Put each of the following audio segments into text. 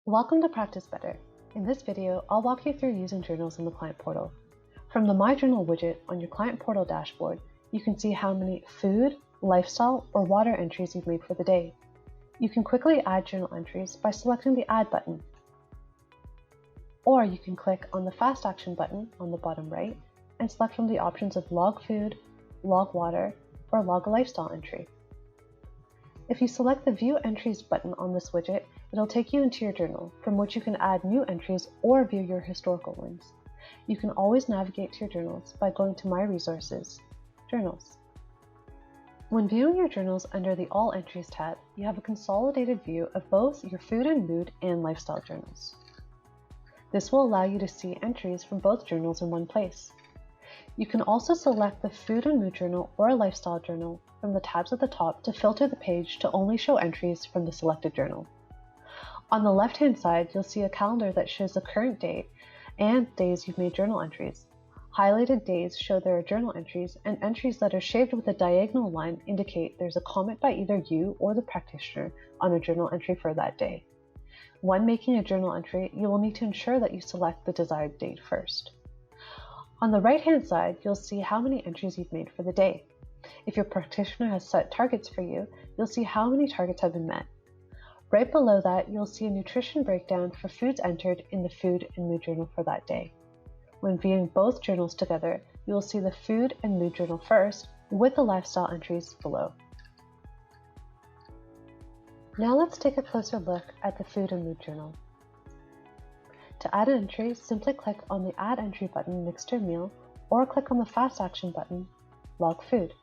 Welcome to Practice Better. In this video, I'll walk you through using journals in the client portal. From the My Journal widget on your client portal dashboard, you can see how many food, lifestyle, or water entries you've made for the day. You can quickly add journal entries by selecting the Add button. Or you can click on the Fast Action button on the bottom right and select from the options of Log Food, Log Water, or Log a Lifestyle entry. If you select the View Entries button on this widget, it'll take you into your journal, from which you can add new entries or view your historical ones. You can always navigate to your journals by going to My Resources, Journals. When viewing your journals under the All Entries tab, you have a consolidated view of both your food and mood and lifestyle journals. This will allow you to see entries from both journals in one place. You can also select the Food and Mood Journal or Lifestyle Journal from the tabs at the top to filter the page to only show entries from the selected journal. On the left-hand side, you'll see a calendar that shows the current date and days you've made journal entries. Highlighted days show there are journal entries, and entries that are shaded with a diagonal line indicate there's a comment by either you or the practitioner on a journal entry for that day. When making a journal entry, you will need to ensure that you select the desired date first. On the right-hand side, you'll see how many entries you've made for the day. If your practitioner has set targets for you, you'll see how many targets have been met. Right below that, you'll see a nutrition breakdown for foods entered in the Food and Mood Journal for that day. When viewing both journals together, you will see the Food and Mood Journal first, with the lifestyle entries below. Now let's take a closer look at the Food and Mood Journal. To add an entry, simply click on the Add Entry button next to a meal, or click on the Fast Action button, Log Food.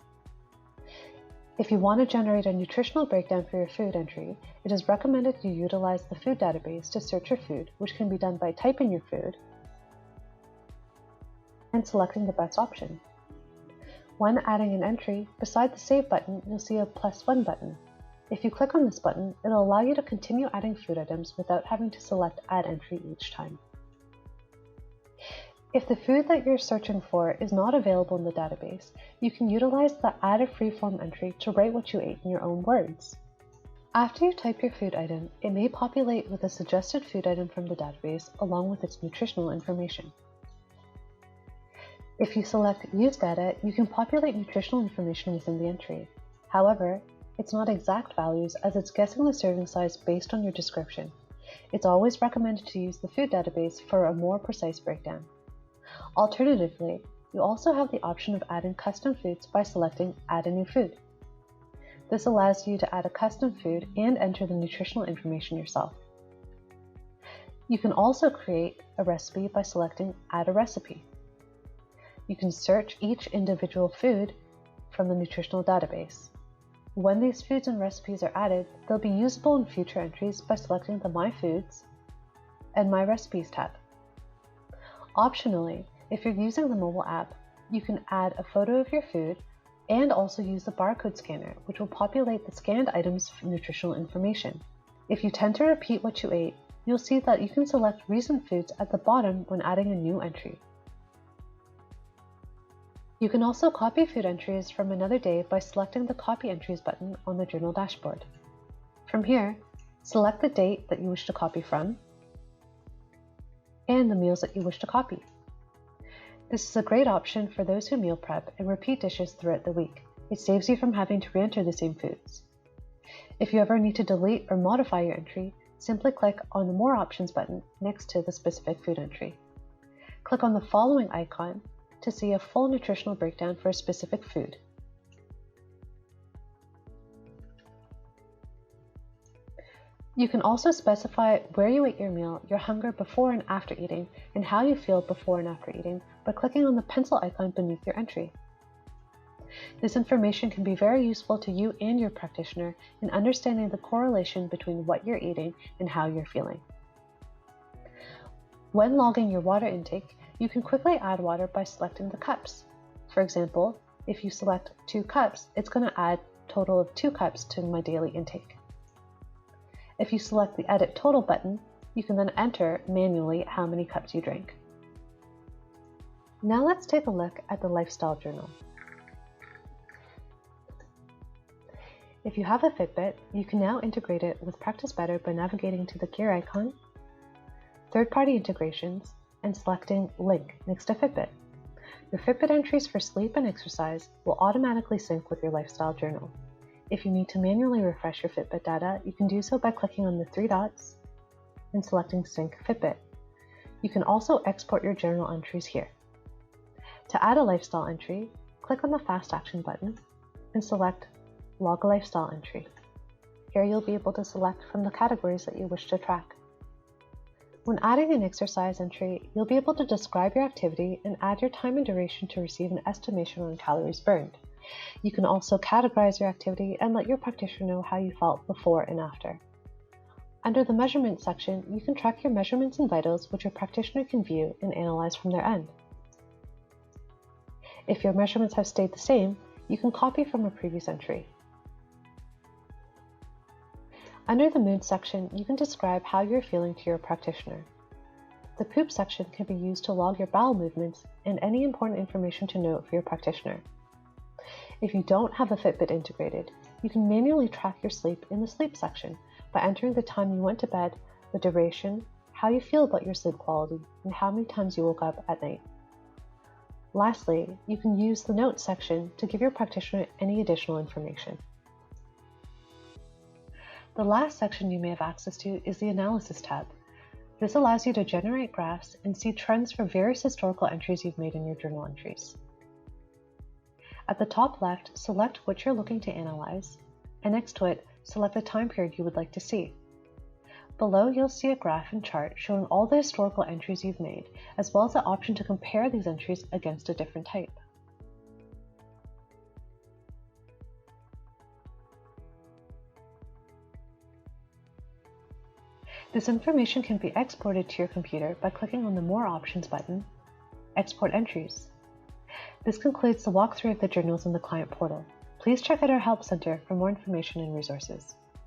If you want to generate a nutritional breakdown for your food entry, it is recommended you utilize the food database to search your food, which can be done by typing your food and selecting the best option. When adding an entry, beside the Save button, you'll see a +1 button. If you click on this button, it'll allow you to continue adding food items without having to select Add Entry each time. If the food that you're searching for is not available in the database, you can utilize the Add a Freeform entry to write what you ate in your own words. After you type your food item, it may populate with a suggested food item from the database along with its nutritional information. If you select Use Data, you can populate nutritional information within the entry. However, it's not exact values as it's guessing the serving size based on your description. It's always recommended to use the food database for a more precise breakdown. Alternatively, you also have the option of adding custom foods by selecting Add a New Food. This allows you to add a custom food and enter the nutritional information yourself. You can also create a recipe by selecting Add a Recipe. You can search each individual food from the nutritional database. When these foods and recipes are added, they'll be usable in future entries by selecting the My Foods and My Recipes tab. Optionally, if you're using the mobile app, you can add a photo of your food and also use the barcode scanner, which will populate the scanned item's nutritional information. If you tend to repeat what you ate, you'll see that you can select recent foods at the bottom when adding a new entry. You can also copy food entries from another day by selecting the Copy Entries button on the journal dashboard. From here, select the date that you wish to copy from and the meals that you wish to copy. This is a great option for those who meal prep and repeat dishes throughout the week. It saves you from having to re-enter the same foods. If you ever need to delete or modify your entry, simply click on the More Options button next to the specific food entry. Click on the following icon to see a full nutritional breakdown for a specific food. You can also specify where you ate your meal, your hunger before and after eating, and how you feel before and after eating by clicking on the pencil icon beneath your entry. This information can be very useful to you and your practitioner in understanding the correlation between what you're eating and how you're feeling. When logging your water intake, you can quickly add water by selecting the cups. For example, if you select 2 cups, it's going to add a total of 2 cups to my daily intake. If you select the Edit Total button, you can then enter manually how many cups you drank. Now let's take a look at the Lifestyle Journal. If you have a Fitbit, you can now integrate it with Practice Better by navigating to the gear icon third-party integrations, and selecting Link next to Fitbit. Your Fitbit entries for sleep and exercise will automatically sync with your lifestyle journal. If you need to manually refresh your Fitbit data, you can do so by clicking on the three dots and selecting Sync Fitbit. You can also export your journal entries here. To add a lifestyle entry, click on the Fast Action button and select Log a Lifestyle Entry. Here you'll be able to select from the categories that you wish to track. When adding an exercise entry, you'll be able to describe your activity and add your time and duration to receive an estimation on calories burned. You can also categorize your activity and let your practitioner know how you felt before and after. Under the Measurements section, you can track your measurements and vitals, which your practitioner can view and analyze from their end. If your measurements have stayed the same, you can copy from a previous entry. Under the Mood section, you can describe how you're feeling to your practitioner. The Poop section can be used to log your bowel movements and any important information to note for your practitioner. If you don't have a Fitbit integrated, you can manually track your sleep in the Sleep section by entering the time you went to bed, the duration, how you feel about your sleep quality, and how many times you woke up at night. Lastly, you can use the Notes section to give your practitioner any additional information. The last section you may have access to is the Analysis tab. This allows you to generate graphs and see trends for various historical entries you've made in your journal entries. At the top left, select what you're looking to analyze, and next to it, select the time period you would like to see. Below, you'll see a graph and chart showing all the historical entries you've made, as well as the option to compare these entries against a different type. This information can be exported to your computer by clicking on the More Options button, Export Entries. This concludes the walkthrough of the journals in the client portal. Please check out our Help Center for more information and resources.